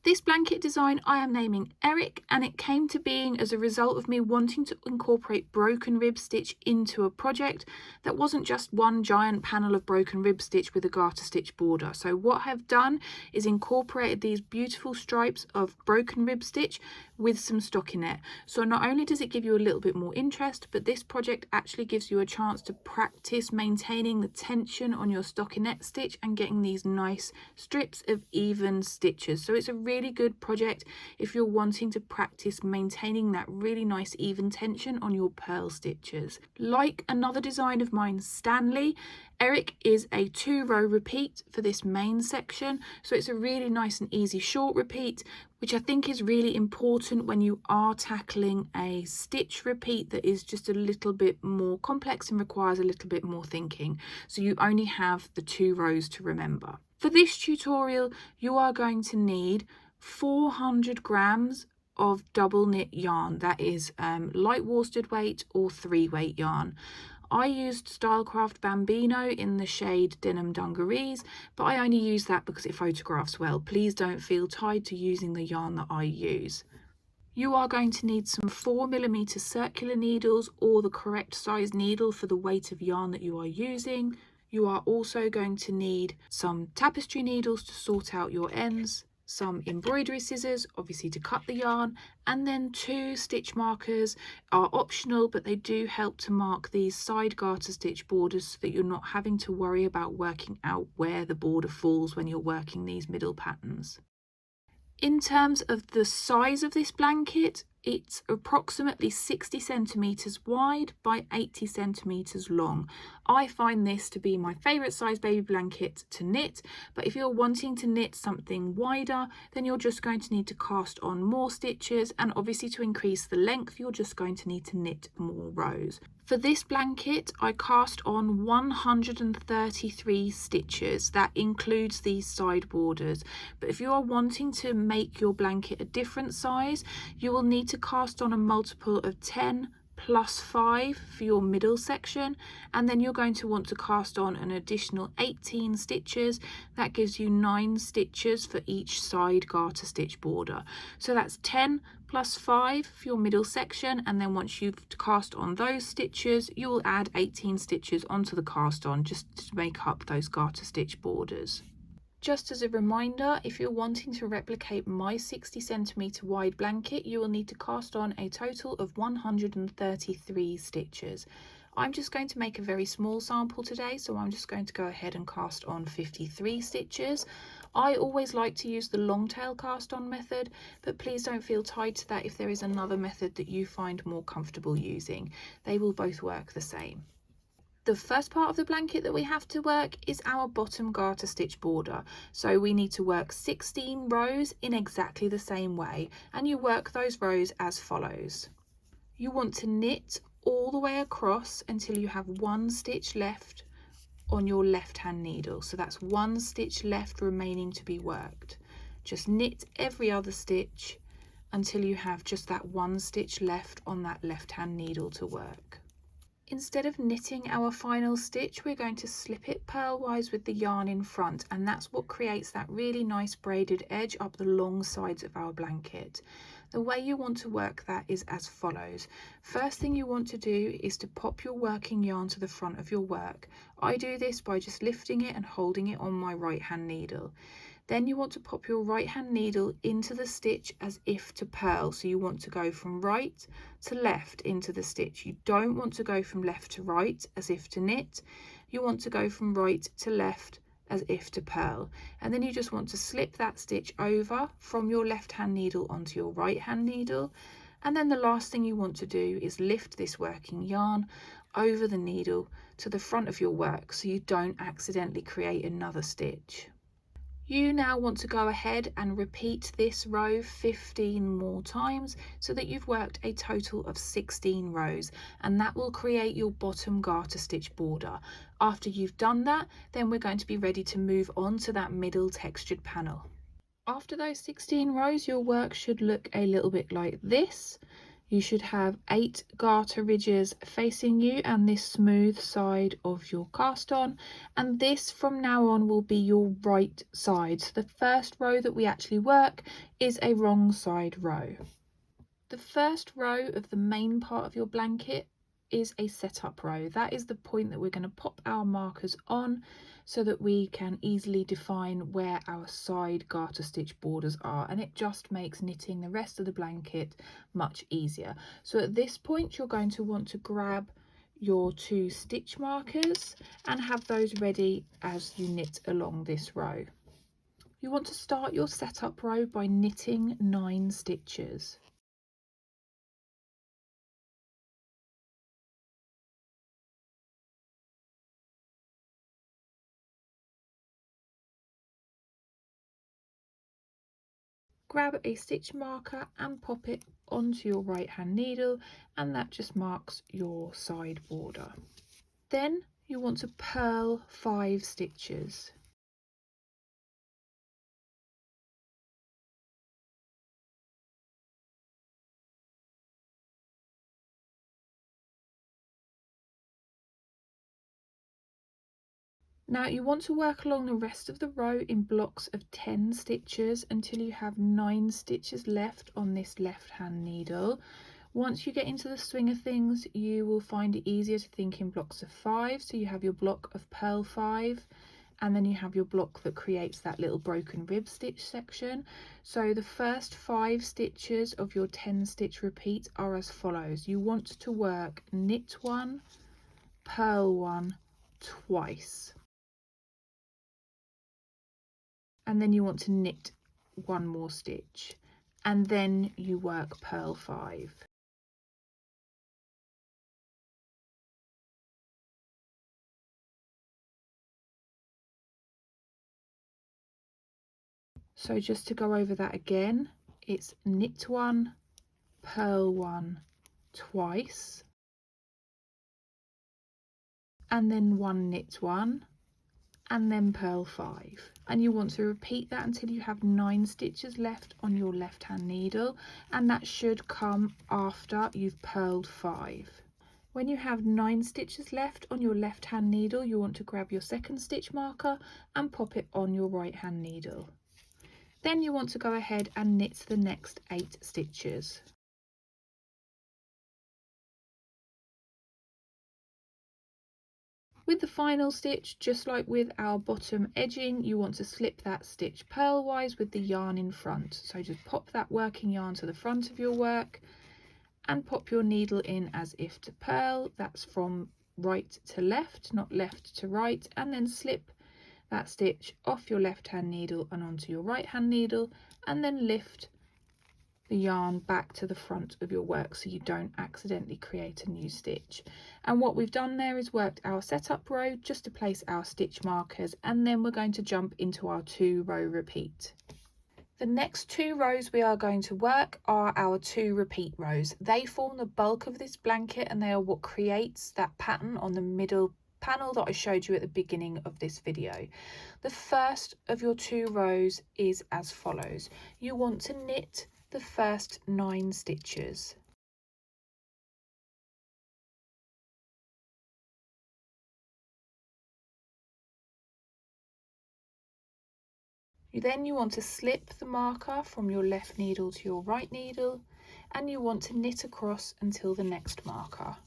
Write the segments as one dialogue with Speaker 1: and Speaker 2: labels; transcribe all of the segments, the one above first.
Speaker 1: This blanket design I am naming Eric, and it came to being as a result of me wanting to incorporate broken rib stitch into a project that wasn't just one giant panel of broken rib stitch with a garter stitch border. So what I've done is incorporated these beautiful stripes of broken rib stitch with some stockinette. So not only does it give you a little bit more interest, but this project actually gives you a chance to practice maintaining the tension on your stockinette stitch and getting these nice strips of even stitches. So it's a really good project if you're wanting to practice maintaining that really nice even tension on your purl stitches. Like another design of mine, Stanley, Eric is a 2-row repeat for this main section, so it's a really nice and easy short repeat, which I think is really important when you are tackling a stitch repeat that is just a little bit more complex and requires a little bit more thinking. So you only have the 2 rows to remember. For this tutorial, you are going to need 400 grams of double knit yarn. That is light worsted weight or 3-weight yarn. I used Stylecraft Bambino in the shade Denim Dungarees, but I only use that because it photographs well. Please don't feel tied to using the yarn that I use. You are going to need some 4mm circular needles or the correct size needle for the weight of yarn that you are using. You are also going to need some tapestry needles to sort out your ends, some embroidery scissors, obviously to cut the yarn, and then 2 stitch markers are optional, but they do help to mark these side garter stitch borders so that you're not having to worry about working out where the border falls when you're working these middle patterns. In terms of the size of this blanket, it's approximately 60 centimeters wide by 80 centimeters long. I find this to be my favorite size baby blanket to knit, but if you're wanting to knit something wider, then you're just going to need to cast on more stitches, and obviously to increase the length, you're just going to need to knit more rows. For this blanket, I cast on 133 stitches. That includes these side borders. But if you are wanting to make your blanket a different size, you will need to cast on a multiple of 10 plus 5 for your middle section, and then you're going to want to cast on an additional 18 stitches. That gives you 9 stitches for each side garter stitch border. So that's 10 plus 5 for your middle section, and then once you've cast on those stitches, you will add 18 stitches onto the cast on just to make up those garter stitch borders. Just as a reminder, if you're wanting to replicate my 60 centimeter wide blanket, you will need to cast on a total of 133 stitches. I'm just going to make a very small sample today, so I'm just going to go ahead and cast on 53 stitches. I always like to use the long tail cast on method, but please don't feel tied to that if there is another method that you find more comfortable using. They will both work the same. The first part of the blanket that we have to work is our bottom garter stitch border. So we need to work 16 rows in exactly the same way, and you work those rows as follows. You want to knit all the way across until you have 1 stitch left on your left hand needle. So that's 1 stitch left remaining to be worked. Just knit every other stitch until you have just that 1 stitch left on that left hand needle to work. Instead of knitting our final stitch, we're going to slip it purlwise with the yarn in front, and that's what creates that really nice braided edge up the long sides of our blanket. The way you want to work that is as follows. First thing you want to do is to pop your working yarn to the front of your work. I do this by just lifting it and holding it on my right hand needle. Then you want to pop your right hand needle into the stitch as if to purl. So you want to go from right to left into the stitch. You don't want to go from left to right as if to knit. You want to go from right to left as if to purl. And then you just want to slip that stitch over from your left hand needle onto your right hand needle. And then the last thing you want to do is lift this working yarn over the needle to the front of your work so you don't accidentally create another stitch. You now want to go ahead and repeat this row 15 more times so that you've worked a total of 16 rows, and that will create your bottom garter stitch border. After you've done that, then we're going to be ready to move on to that middle textured panel. After those 16 rows, your work should look a little bit like this. You should have 8 garter ridges facing you and this smooth side of your cast on, and this from now on will be your right side. So the first row that we actually work is a wrong side row. The first row of the main part of your blanket is a setup row. That is the point that we're going to pop our markers on so that we can easily define where our side garter stitch borders are, and it just makes knitting the rest of the blanket much easier. So at this point you're going to want to grab your 2 stitch markers and have those ready as you knit along this row. You want to start your setup row by knitting 9 stitches. Grab a stitch marker and pop it onto your right hand needle, and that just marks your side border. Then you want to purl 5 stitches. Now you want to work along the rest of the row in blocks of 10 stitches until you have 9 stitches left on this left hand needle. Once you get into the swing of things, you will find it easier to think in blocks of 5. So you have your block of purl 5, and then you have your block that creates that little broken rib stitch section. So the first 5 stitches of your 10 stitch repeat are as follows. You want to work knit 1, purl 1 twice, and then you want to knit 1 more stitch, and then you work purl 5. So just to go over that again, it's knit 1, purl 1 twice, and then 1 knit 1, and then purl 5. And you want to repeat that until you have 9 stitches left on your left hand needle, and that should come after you've purled 5. When you have 9 stitches left on your left hand needle, you want to grab your second stitch marker and pop it on your right hand needle. Then you want to go ahead and knit the next 8 stitches. With the final stitch, just like with our bottom edging, you want to slip that stitch purlwise with the yarn in front. So just pop that working yarn to the front of your work and pop your needle in as if to purl. That's from right to left, not left to right, and then slip that stitch off your left hand needle and onto your right hand needle, and then lift the yarn back to the front of your work so you don't accidentally create a new stitch. And what we've done there is worked our setup row just to place our stitch markers, and then we're going to jump into our 2 row repeat. The next 2 rows we are going to work are our 2 repeat rows. They form the bulk of this blanket, and they are what creates that pattern on the middle panel that I showed you at the beginning of this video. The first of your 2 rows is as follows. You want to knit the first 9 stitches. You want to slip the marker from your left needle to your right needle, and you want to knit across until the next marker.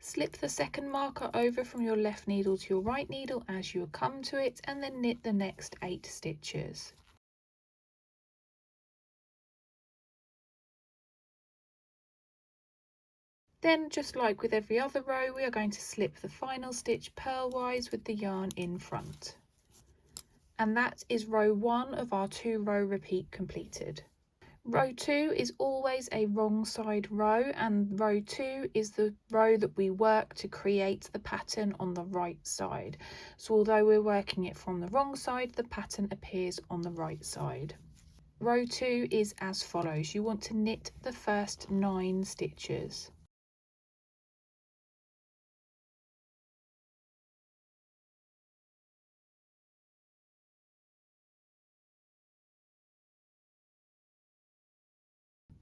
Speaker 1: Slip the second marker over from your left needle to your right needle as you come to it, and then knit the next 8 stitches. Then, just like with every other row, we are going to slip the final stitch purlwise with the yarn in front. And that is row 1 of our 2 row repeat completed. Row 2 is always a wrong side row, and row 2 is the row that we work to create the pattern on the right side. So although we're working it from the wrong side, the pattern appears on the right side. Row 2 is as follows. You want to knit the first 9 stitches.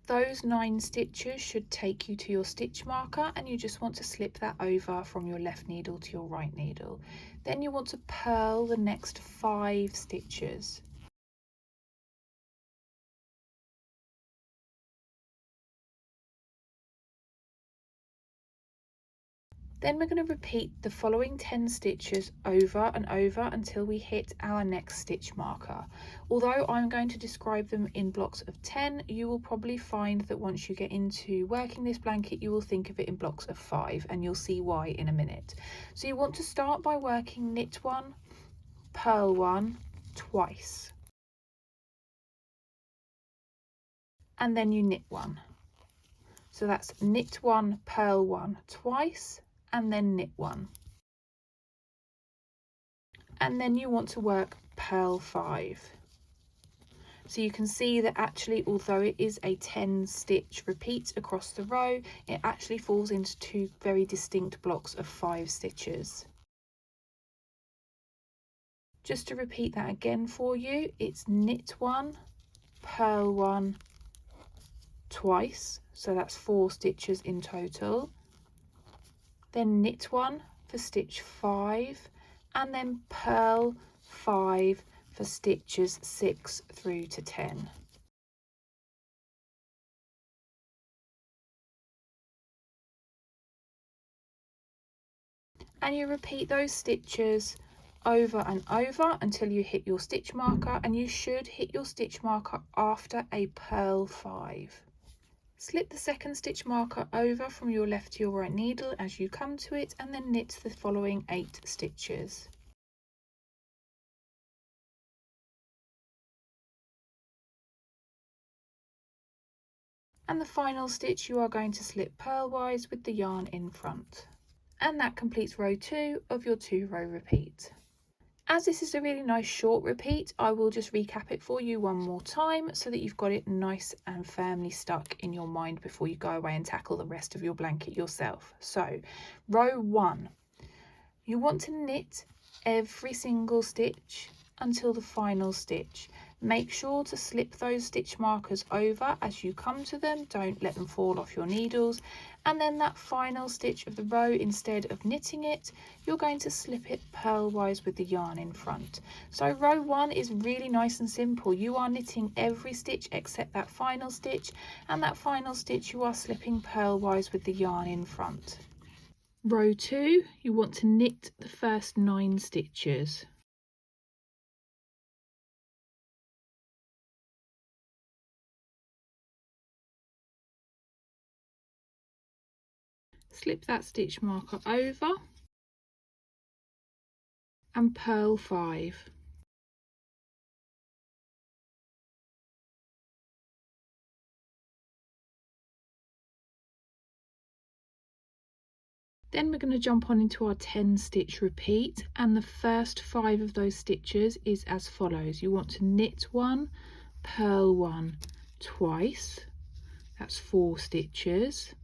Speaker 1: Those 9 stitches should take you to your stitch marker, and you just want to slip that over from your left needle to your right needle. Then you want to purl the next 5 stitches. Then we're going to repeat the following 10 stitches over and over until we hit our next stitch marker. Although I'm going to describe them in blocks of 10, you will probably find that once you get into working this blanket, you will think of it in blocks of 5, and you'll see why in a minute. So you want to start by working knit 1, purl 1 twice, and then you knit 1. So that's knit 1, purl 1 twice, and then knit 1. And then you want to work purl 5. So you can see that actually, although it is a 10 stitch repeat across the row, it actually falls into 2 very distinct blocks of 5 stitches. Just to repeat that again for you, it's knit 1, purl 1 twice, so that's 4 stitches in total, then knit 1 for stitch 5, and then purl 5 for stitches 6 through to 10. And you repeat those stitches over and over until you hit your stitch marker, and you should hit your stitch marker after a purl 5. Slip the second stitch marker over from your left to your right needle as you come to it, and then knit the following 8 stitches. And the final stitch you are going to slip purlwise with the yarn in front. And that completes row 2 of your 2-row repeat. As this is a really nice short repeat, I will just recap it for you one more time so that you've got it nice and firmly stuck in your mind before you go away and tackle the rest of your blanket yourself. So, row 1, you want to knit every single stitch until the final stitch. Make sure to slip those stitch markers over as you come to them, don't let them fall off your needles, and then that final stitch of the row, instead of knitting it, you're going to slip it purlwise with the yarn in front. So row 1 is really nice and simple. You are knitting every stitch except that final stitch, and that final stitch you are slipping purlwise with the yarn in front. Row 2, you want to knit the first 9 stitches. Slip that stitch marker over and purl 5. Then we're going to jump on into our 10 stitch repeat, and the first 5 of those stitches is as follows. You want to knit 1, purl 1 twice, that's 4 stitches,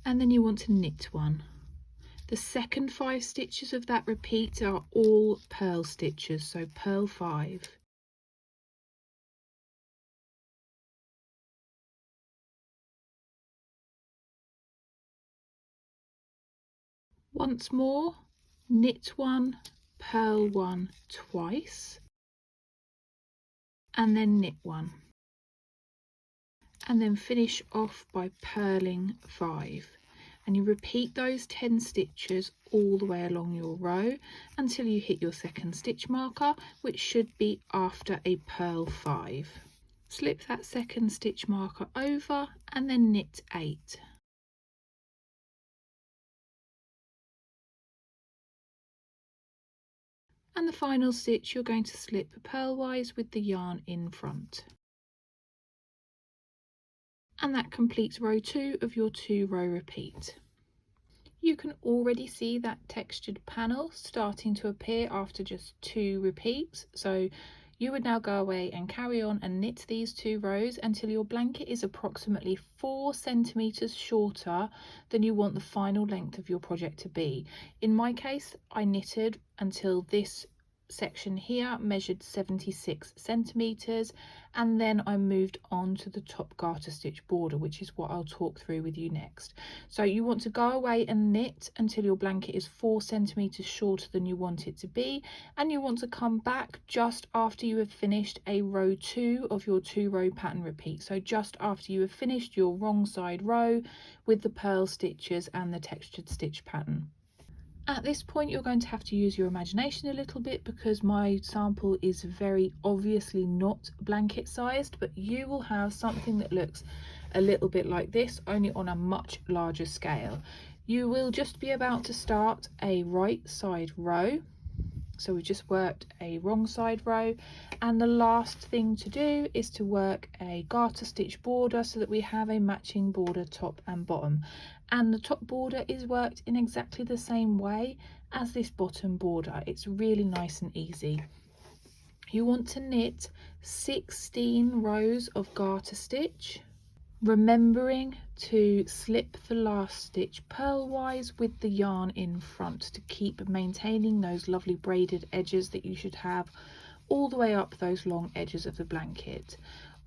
Speaker 1: and then you want to knit 1. The second 5 stitches of that repeat are all purl stitches, so purl 5. Once more, knit 1, purl 1 twice, and then knit 1. And then finish off by purling 5. And you repeat those 10 stitches all the way along your row until you hit your second stitch marker, which should be after a purl 5. Slip that second stitch marker over and then knit 8. And the final stitch you're going to slip purlwise with the yarn in front. And that completes row 2 of your 2-row repeat. You can already see that textured panel starting to appear after just 2 repeats, so you would now go away and carry on and knit these 2 rows until your blanket is approximately 4 centimeters shorter than you want the final length of your project to be. In my case, I knitted until this section here measured 76 centimeters, and then I moved on to the top garter stitch border, which is what I'll talk through with you next. So you want to go away and knit until your blanket is 4 centimeters shorter than you want it to be, and you want to come back just after you have finished a row 2 of your 2-row pattern repeat. So just after you have finished your wrong side row with the purl stitches and the textured stitch pattern. At this point, you're going to have to use your imagination a little bit, because my sample is very obviously not blanket sized, but you will have something that looks a little bit like this, only on a much larger scale. You will just be about to start a right side row. So we've just worked a wrong side row, and the last thing to do is to work a garter stitch border so that we have a matching border top and bottom. And the top border is worked in exactly the same way as this bottom border. It's really nice and easy. You want to knit 16 rows of garter stitch, remembering to slip the last stitch purlwise with the yarn in front to keep maintaining those lovely braided edges that you should have all the way up those long edges of the blanket.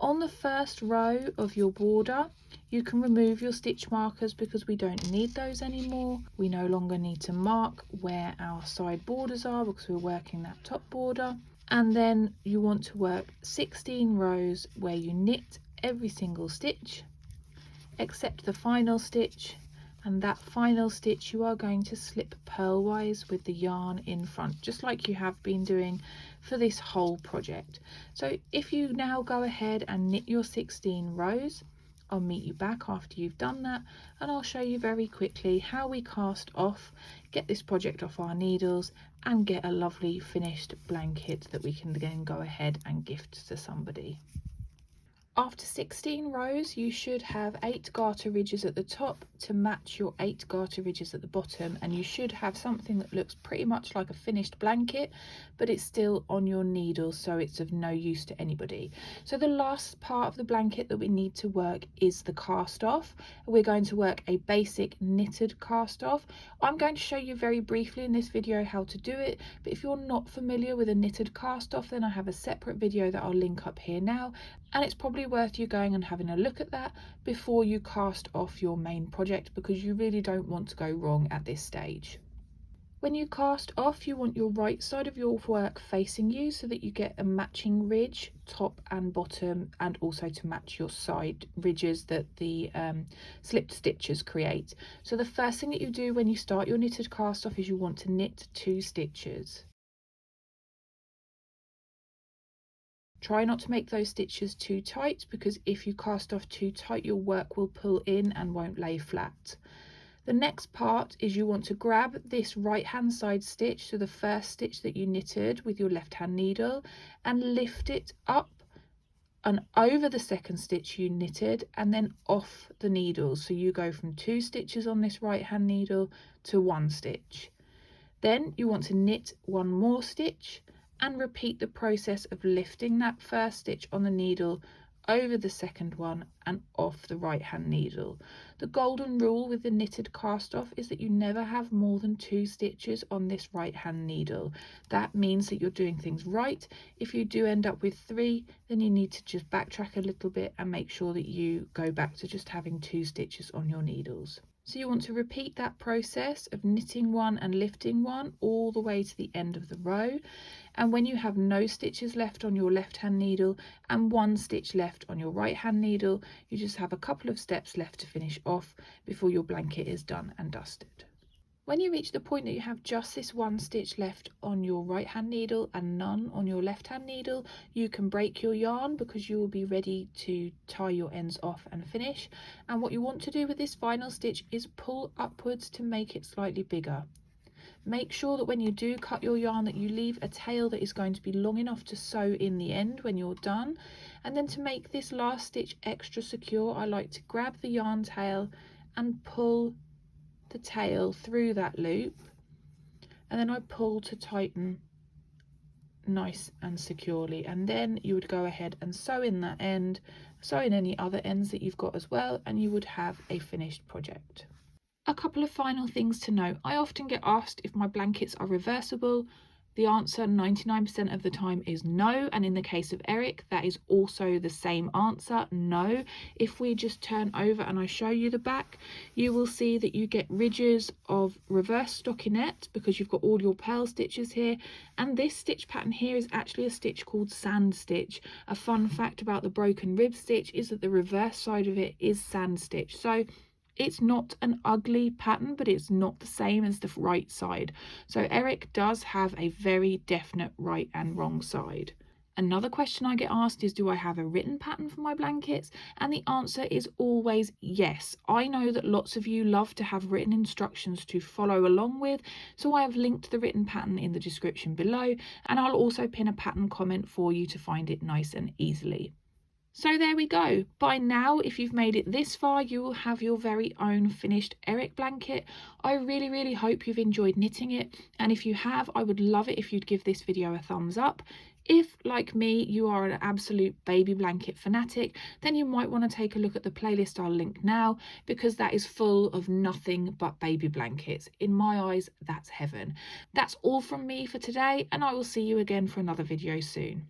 Speaker 1: On the first row of your border, you can remove your stitch markers because we don't need those anymore. We no longer need to mark where our side borders are because we're working that top border. And then you want to work 16 rows where you knit every single stitch except the final stitch, and that final stitch you are going to slip purlwise with the yarn in front, just like you have been doing for this whole project. So if you now go ahead and knit your 16 rows, I'll meet you back after you've done that, and I'll show you very quickly how we cast off, get this project off our needles, and get a lovely finished blanket that we can then go ahead and gift to somebody. After 16 rows, you should have 8 garter ridges at the top to match your 8 garter ridges at the bottom, and you should have something that looks pretty much like a finished blanket, but it's still on your needles, so it's of no use to anybody. So the last part of the blanket that we need to work is the cast off. We're going to work a basic knitted cast off. I'm going to show you very briefly in this video how to do it, but if you're not familiar with a knitted cast off, then I have a separate video that I'll link up here now, and it's probably worth you going and having a look at that before you cast off your main project, because you really don't want to go wrong at this stage. When you cast off, you want your right side of your work facing you so that you get a matching ridge top and bottom, and also to match your side ridges that the slipped stitches create. So the first thing that you do when you start your knitted cast off is you want to knit 2 stitches. Try not to make those stitches too tight, because if you cast off too tight, your work will pull in and won't lay flat. The next part is you want to grab this right hand side stitch, so the first stitch that you knitted with your left hand needle, and lift it up and over the second stitch you knitted, and then off the needle. So you go from 2 stitches on this right hand needle to 1 stitch. Then you want to knit 1 more stitch and repeat the process of lifting that first stitch on the needle over the second one and off the right hand needle. The golden rule with the knitted cast off is that you never have more than 2 stitches on this right hand needle. That means that you're doing things right. If you do end up with 3, then you need to just backtrack a little bit and make sure that you go back to just having 2 stitches on your needles. So you want to repeat that process of knitting 1 and lifting 1 all the way to the end of the row. And when you have no stitches left on your left hand needle and 1 stitch left on your right hand needle, you just have a couple of steps left to finish off before your blanket is done and dusted. When you reach the point that you have just this 1 stitch left on your right hand needle and none on your left hand needle, you can break your yarn, because you will be ready to tie your ends off and finish. And what you want to do with this final stitch is pull upwards to make it slightly bigger. Make sure that when you do cut your yarn that you leave a tail that is going to be long enough to sew in the end when you're done. And then to make this last stitch extra secure, I like to grab the yarn tail and pull the tail through that loop, and then I pull to tighten nice and securely, and then you would go ahead and sew in that end, sew in any other ends that you've got as well, and you would have a finished project. A couple of final things to note. I often get asked if my blankets are reversible. The answer 99% of the time is no, and in the case of Eric, that is also the same answer, no. If we just turn over and I show you the back, you will see that you get ridges of reverse stockinette because you've got all your pearl stitches here, and this stitch pattern here is actually a stitch called sand stitch. A fun fact about the broken rib stitch is that the reverse side of it is sand stitch. So it's not an ugly pattern, but it's not the same as the right side. So Eric does have a very definite right and wrong side. Another question I get asked is, do I have a written pattern for my blankets? And the answer is always yes. I know that lots of you love to have written instructions to follow along with, so I have linked the written pattern in the description below, and I'll also pin a pattern comment for you to find it nice and easily. So there we go. By now, if you've made it this far, you will have your very own finished Eric blanket. I really hope you've enjoyed knitting it, and if you have, I would love it if you'd give this video a thumbs up. If, like me, you are an absolute baby blanket fanatic, then you might want to take a look at the playlist I'll link now, because that is full of nothing but baby blankets. In my eyes, that's heaven. That's all from me for today, and I will see you again for another video soon.